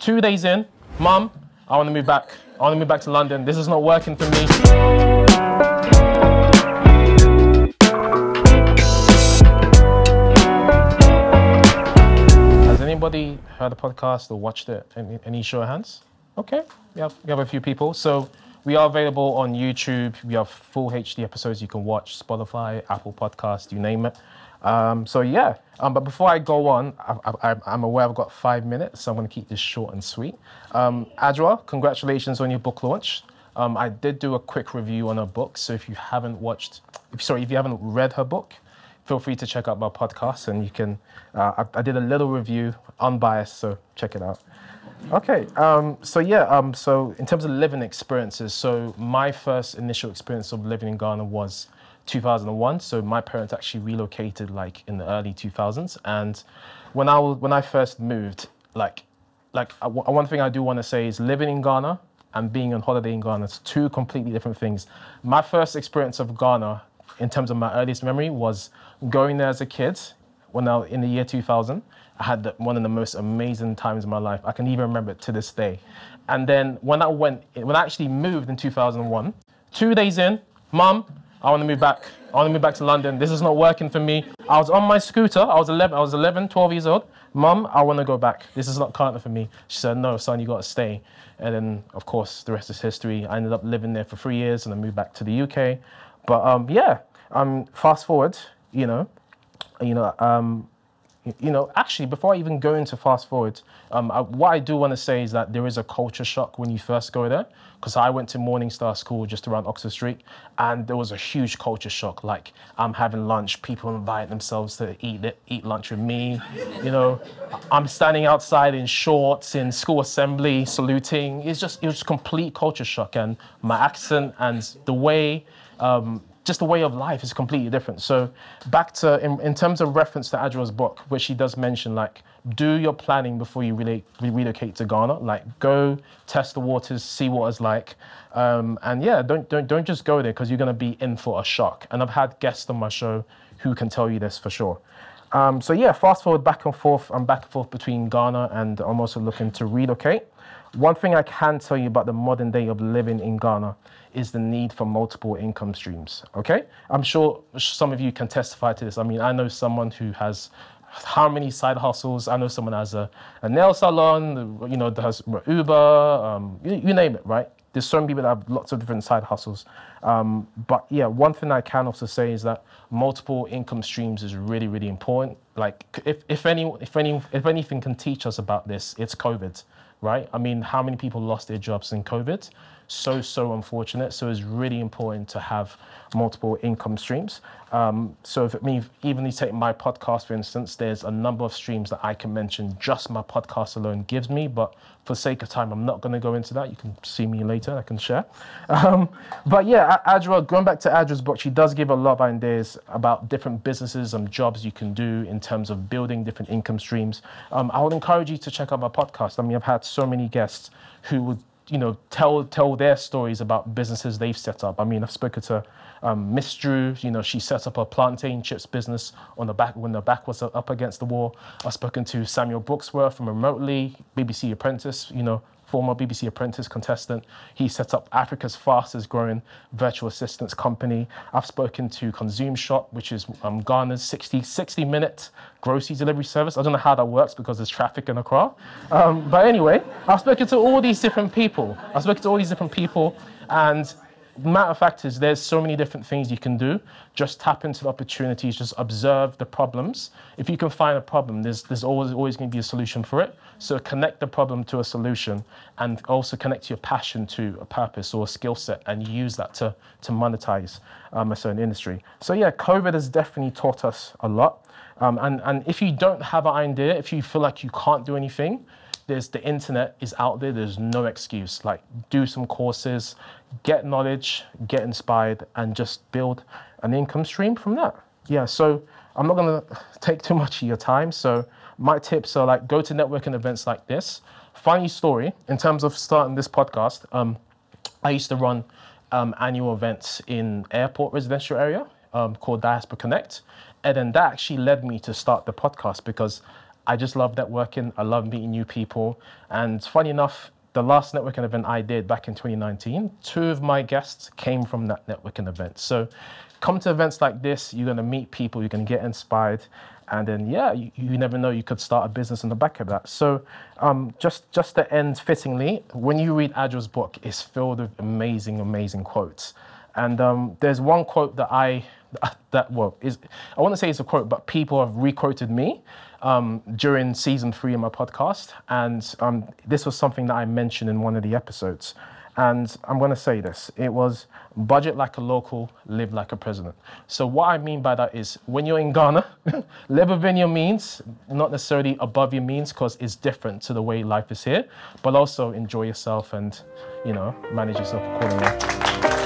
2 days in, Mum, I want to move back. I want to move back to London. This is not working for me. Has anybody heard the podcast or watched it? Any show of hands? Okay, we have a few people. So we are available on YouTube. We have full HD episodes you can watch, Spotify, Apple Podcast, you name it. But before I go on, I'm aware I've got 5 minutes, so I'm going to keep this short and sweet. Adrian, congratulations on your book launch. I did do a quick review on her book, so if you haven't read her book, feel free to check out my podcast, and you can. I did a little review, unbiased, so check it out. Okay, so in terms of living experiences, so my first initial experience of living in Ghana was 2001. So my parents actually relocated like in the early 2000s, and when I first moved, one thing I do want to say is living in Ghana and being on holiday in Ghana is two completely different things. My first experience of Ghana, in terms of my earliest memory, was going there as a kid in the year 2000. I had one of the most amazing times of my life. I can even remember it to this day. And then when I actually moved in 2001, 2 days in, Mum, I want to move back. I want to move back to London. This is not working for me. I was on my scooter. I was 11, 12 years old. Mum, I want to go back. This is not current for me. She said, no, son, you got to stay. And then, of course, the rest is history. I ended up living there for 3 years, and I moved back to the UK. But fast forward, actually, before I even go into fast forward, what I do want to say is that there is a culture shock when you first go there, because I went to Morning Star School just around Oxford Street, and there was a huge culture shock. Like, I'm having lunch, people invite themselves to eat lunch with me. I'm standing outside in shorts in school assembly, saluting. It was complete culture shock, and my accent and the way. Just the way of life is completely different. So back to, in terms of reference to Adrian's book, which she does mention, like, do your planning before you relocate to Ghana. Like, go test the waters, see what it's like. Don't just go there, because you're gonna be in for a shock. And I've had guests on my show who can tell you this for sure. Fast forward back and forth. I'm back and forth between Ghana, and I'm also looking to relocate. One thing I can tell you about the modern day of living in Ghana is the need for multiple income streams, okay? I'm sure some of you can testify to this. I mean, I know someone who has how many side hustles. I know someone has a nail salon, that has Uber, you name it, right? There's so many people that have lots of different side hustles. One thing I can also say is that multiple income streams is really, really important. Like, if anything can teach us about this, it's COVID. Right? I mean, how many people lost their jobs in COVID? So unfortunate. So it's really important to have multiple income streams. So if it means, even you take my podcast, for instance, there's a number of streams that I can mention just my podcast alone gives me, but for sake of time, I'm not going to go into that. You can see me later, I can share. Adrian, going back to Adrian's book, she does give a lot of ideas about different businesses and jobs you can do in terms of building different income streams. I would encourage you to check out my podcast. I mean, I've had so many guests who would tell their stories about businesses they've set up. I mean, I've spoken to Miss Drew. She set up a plantain chips business when the back was up against the wall. I've spoken to Samuel Brooksworth from Remotely, BBC Apprentice, former BBC Apprentice contestant. He set up Africa's fastest growing virtual assistance company. I've spoken to Consume Shop, which is Ghana's 60-minute grocery delivery service. I don't know how that works because there's traffic in Accra. But anyway, I've spoken to all these different people. And matter of fact is there's so many different things you can do. Just tap into the opportunities, just observe the problems. If you can find a problem, there's always going to be a solution for it. So connect the problem to a solution, and also connect your passion to a purpose or a skill set, and use that to monetize a certain industry. So yeah, COVID has definitely taught us a lot. And if you don't have an idea, if you feel like you can't do anything, the internet is out there. There's no excuse. Like, do some courses, get knowledge, get inspired, and just build an income stream from that. Yeah, so I'm not going to take too much of your time. So my tips are, like, go to networking events like this. Funny story, in terms of starting this podcast, I used to run annual events in airport residential area called Diaspora Connect. And then that actually led me to start the podcast, because I just love networking. I love meeting new people. And funny enough, the last networking event I did back in 2019, 2 of my guests came from that networking event. So come to events like this, you're going to meet people, you're going to get inspired. And then, yeah, you never know, you could start a business on the back of that. So just to end fittingly, when you read Adrian's book, it's filled with amazing, amazing quotes. And there's one quote that I want to say it's a quote, but people have re-quoted me during season 3 of my podcast. And this was something that I mentioned in one of the episodes. And I'm going to say this. It was, budget like a local, live like a president. So what I mean by that is, when you're in Ghana, live within your means, not necessarily above your means, because it's different to the way life is here, but also enjoy yourself and, manage yourself accordingly.